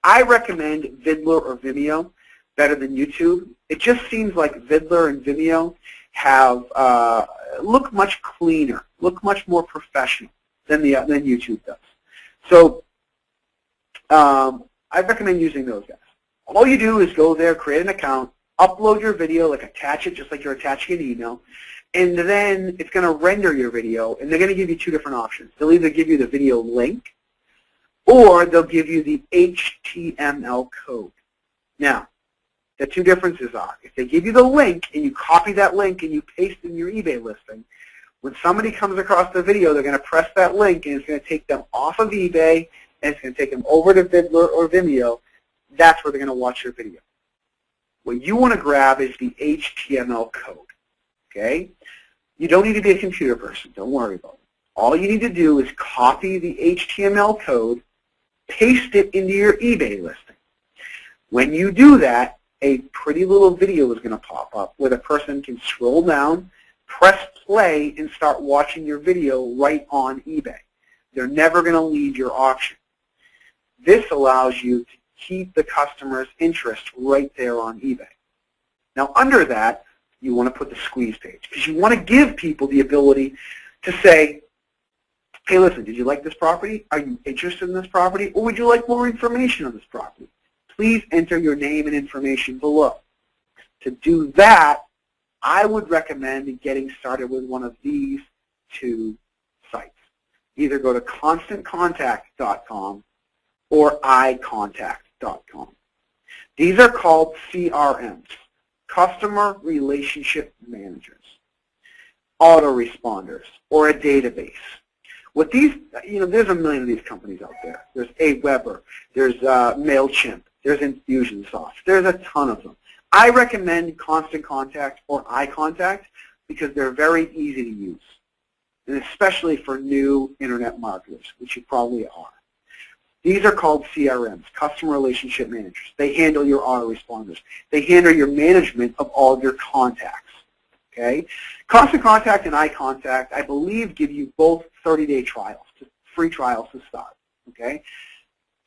C: I recommend Vidler or Vimeo better than YouTube. It just seems like Vidler and Vimeo have look much cleaner, look much more professional than YouTube does. So I recommend using those guys. All you do is go there, create an account, upload your video, like attach it just like you're attaching an email, and then it's going to render your video, and they're going to give you 2 different options. They'll either give you the video link, or they'll give you the HTML code. Now, the 2 differences are, if they give you the link, and you copy that link, and you paste it in your eBay listing, when somebody comes across the video, they're going to press that link, and it's going to take them off of eBay, and it's going to take them over to Vidler or Vimeo. That's where they're going to watch your video. What you want to grab is the HTML code. Okay? You don't need to be a computer person. Don't worry about it. All you need to do is copy the HTML code, paste it into your eBay listing. When you do that, a pretty little video is going to pop up where the person can scroll down, press play, and start watching your video right on eBay. They're never going to leave your auction. This allows you to keep the customer's interest right there on eBay. Now, under that, you want to put the squeeze page because you want to give people the ability to say, hey, listen, did you like this property? Are you interested in this property? Or would you like more information on this property? Please enter your name and information below. To do that, I would recommend getting started with one of these 2 sites. Either go to ConstantContact.com or iContact.com. These are called CRMs, Customer Relationship Managers, autoresponders, or a database. What these, there's a million of these companies out there. There's Aweber, there's MailChimp, there's Infusionsoft. There's a ton of them. I recommend Constant Contact or iContact because they're very easy to use, and especially for new internet marketers, which you probably are. These are called CRMs, Customer Relationship Managers. They handle your autoresponders. They handle your management of all of your contacts. Okay? Constant Contact and iContact, I believe, give you both 30-day trials, free trials to start. Okay?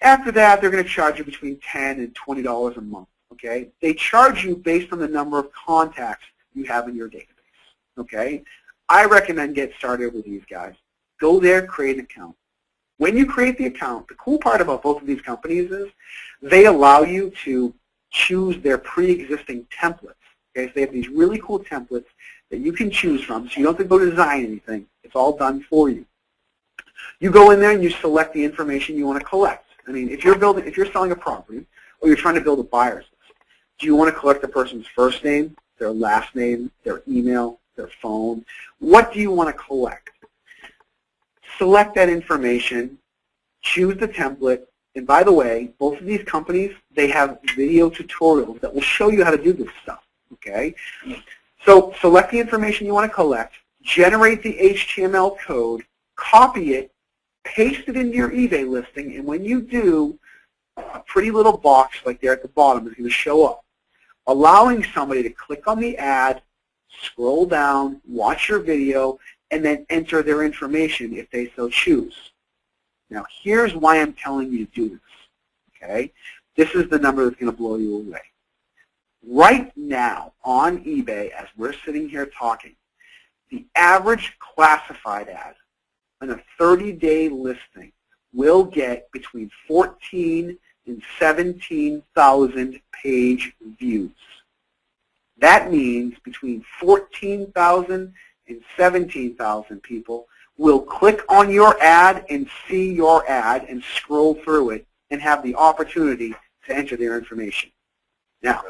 C: After that, they're going to charge you between $10 and $20 a month. Okay? They charge you based on the number of contacts you have in your database. Okay? I recommend get started with these guys. Go there, create an account. When you create the account, the cool part about both of these companies is they allow you to choose their pre-existing templates. Okay, so they have these really cool templates that you can choose from, so you don't have to go design anything. It's all done for you. You go in there and you select the information you want to collect. I mean, if you're selling a property or you're trying to build a buyer's list, do you want to collect the person's first name, their last name, their email, their phone? What do you want to collect? Select that information, choose the template, and by the way, both of these companies, they have video tutorials that will show you how to do this stuff, okay? So select the information you want to collect, generate the HTML code, copy it, paste it into your eBay listing, and when you do, a pretty little box like there at the bottom is going to show up, allowing somebody to click on the ad, scroll down, watch your video, and then enter their information if they so choose. Now, here's why I'm telling you to do this, okay? This is the number that's going to blow you away. Right now on eBay, as we're sitting here talking, the average classified ad on a 30-day listing will get between 14 and 17,000 page views. That means between 14,000 and 17,000 people will click on your ad and see your ad and scroll through it and have the opportunity to enter their information. Now,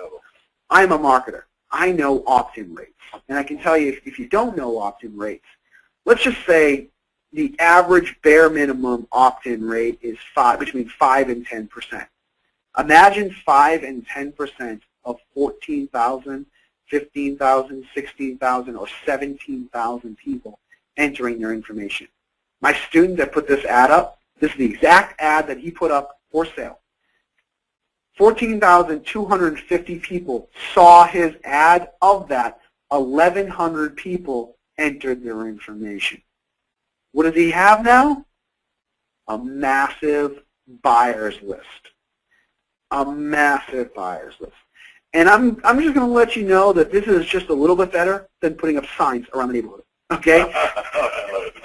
C: I'm a marketer. I know opt-in rates. And I can tell you, if you don't know opt-in rates, let's just say the average bare minimum opt-in rate is between 5 and 10%. Imagine 5 and 10% of 14,000, 15,000, 16,000, or 17,000 people entering their information. My student that put this ad up, this is the exact ad that he put up for sale. 14,250 people saw his ad. Of that, 1,100 people entered their information. What does he have now? A massive buyer's list. A massive buyer's list. And I'm just going to let you know that this is just a little bit better than putting up signs around the neighborhood, okay?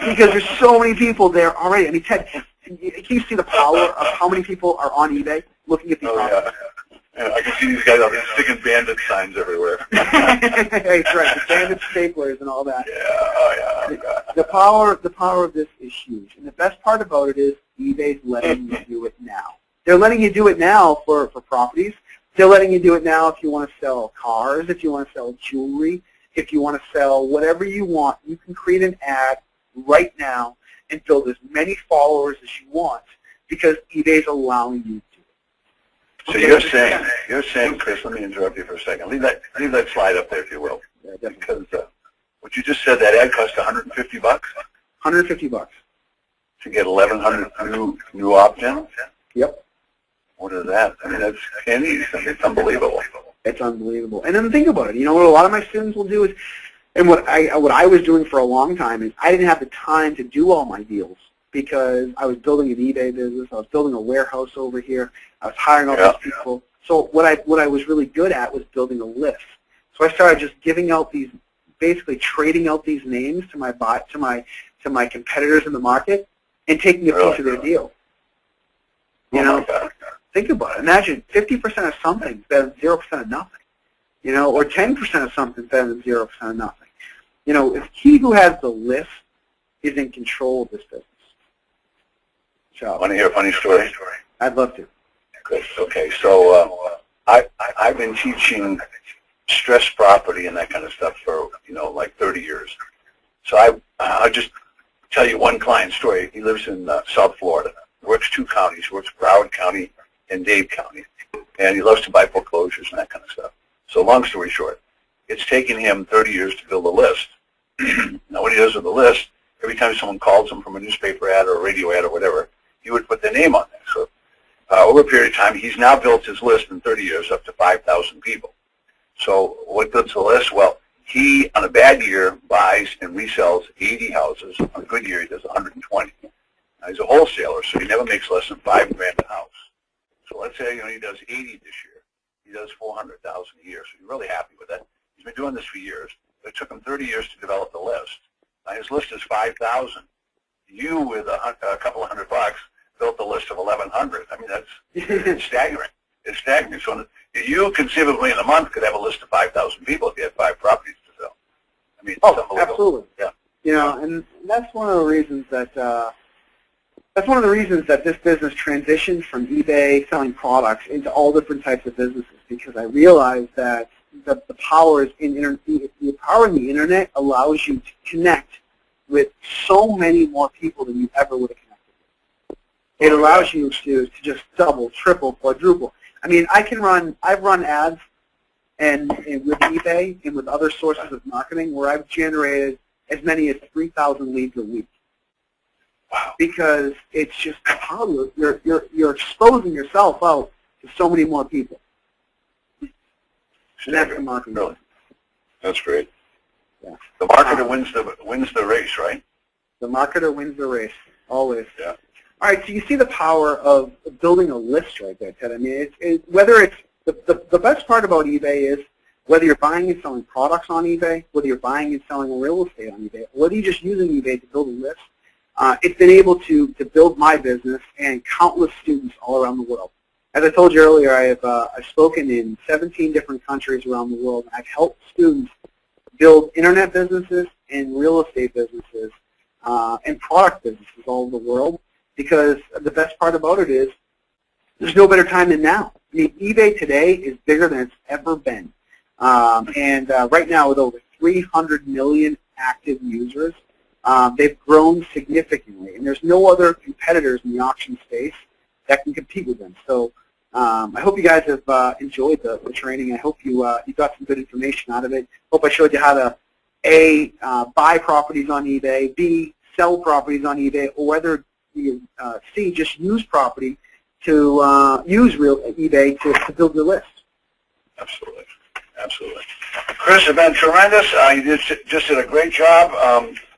C: Because there's so many people there already. I mean, Ted, can you see the power of how many people are on eBay looking at these properties?
B: Yeah, I can see these guys out there sticking bandit signs everywhere.
C: That's right, the bandit staplers and all that.
B: Yeah, oh yeah.
C: The power of this is huge. And the best part about it is eBay's letting you do it now. They're letting you do it now for properties. They're letting you do it now if you want to sell cars, if you want to sell jewelry, if you want to sell whatever you want. You can create an ad right now and build as many followers as you want because eBay's allowing you to.
B: So you're saying, Chris, let me interrupt you for a second. Leave that slide up there, if you will.
C: Yeah,
B: because what you just said, that ad cost $150?
C: $150.
B: To get 1,100 new opt-ins?
C: Yep.
B: What is that? I mean, that's pennies. I mean, it's unbelievable.
C: It's unbelievable. And then think about it. You know what a lot of my students will do is, and what I was doing for a long time is I didn't have the time to do all my deals because I was building an eBay business. I was building a warehouse over here. I was hiring all these people. So what I was really good at was building a list. So I started just giving out these, basically trading out these names to my competitors in the market and taking a piece of their deal. You know, think about it. Imagine 50% of something is better than 0% of nothing. You know, or 10% of something is better than 0% of nothing. You know, if he who has the list is in control of this business. So,
B: want to hear a funny story?
C: I'd love to.
B: Good. Okay, so I've been teaching stress property and that kind of stuff for, like 30 years. So I'll just tell you one client story. He lives in South Florida. Works 2 counties. Works Broward County and Dade County. And he loves to buy foreclosures and that kind of stuff. So long story short, it's taken him 30 years to build a list. Now what he does with the list, every time someone calls him from a newspaper ad or a radio ad or whatever, he would put their name on there. So over a period of time, he's now built his list in 30 years up to 5,000 people. So what builds the list? Well, he, on a bad year, buys and resells 80 houses. On a good year, he does 120. Now, he's a wholesaler, so he never makes less than $5,000 a house. So let's say he does 80 this year. He does $400,000 a year. So he's really happy with that. He's been doing this for years. It took him 30 years to develop the list. Now his list is 5,000. You, with a couple of $100, built the list of 1,100. I mean, that's staggering. It's staggering. So you conceivably in a month could have a list of 5,000 people if you had 5 properties to sell. I mean, it's unbelievable.
C: Absolutely.
B: Yeah.
C: You know, and that's one of the reasons that this business transitioned from eBay selling products into all different types of businesses, because I realized that the power in the internet allows you to connect with so many more people than you ever would have connected with. It allows you to just double, triple, quadruple. I mean, I've run ads and with eBay and with other sources of marketing where I've generated as many as 3,000 leads a week.
B: Wow. Because
C: it's just how you're exposing yourself out to so many more people. And that's the marketing.
B: Really? That's great.
C: Yeah.
B: The marketer wins the race, right?
C: The marketer wins the race, always.
B: Yeah.
C: All right, so you see the power of building a list right there, Ted. I mean, whether it's the best part about eBay is whether you're buying and selling products on eBay, whether you're buying and selling real estate on eBay, whether you're just using eBay to build a list, it's been able to build my business and countless students all around the world. As I told you earlier, I've spoken in 17 different countries around the world. I've helped students build internet businesses and real estate businesses and product businesses all over the world, because the best part about it is there's no better time than now. I mean, eBay today is bigger than it's ever been. Right now, with over 300 million active users, they've grown significantly, and there's no other competitors in the auction space that can compete with them. So I hope you guys have enjoyed the training. I hope you got some good information out of it. Hope I showed you how to A, buy properties on eBay, B, sell properties on eBay, or whether you C, just use property to use eBay to build your list.
B: Absolutely. Absolutely. Chris, it's been tremendous. You just did a great job.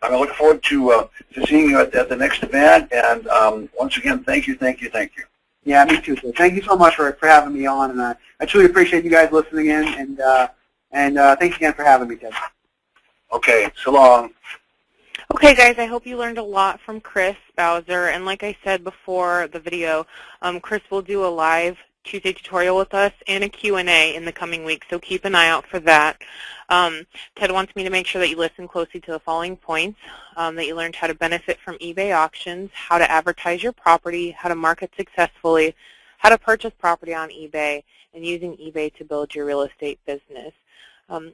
B: I'm looking forward to seeing you at the next event. And once again, thank you.
C: Yeah, me too. So thank you so much for having me on, and I truly appreciate you guys listening in. And thanks again for having me, Ted.
B: Okay, so long.
A: Okay, guys, I hope you learned a lot from Chris Bowser. And like I said before the video, Chris will do a live Tuesday tutorial with us and a Q&A in the coming weeks, so keep an eye out for that. Ted wants me to make sure that you listen closely to the following points, that you learned how to benefit from eBay auctions, how to advertise your property, how to market successfully, how to purchase property on eBay, and using eBay to build your real estate business.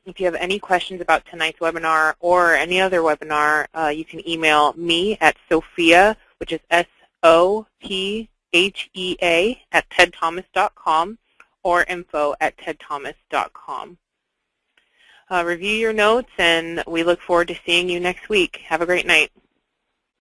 A: If you have any questions about tonight's webinar or any other webinar, you can email me at Sophia, which is SOPHEA at Ted.Thomas.com, or info@Ted.Thomas.com. Review your notes, and we look forward to seeing you next week. Have a great night.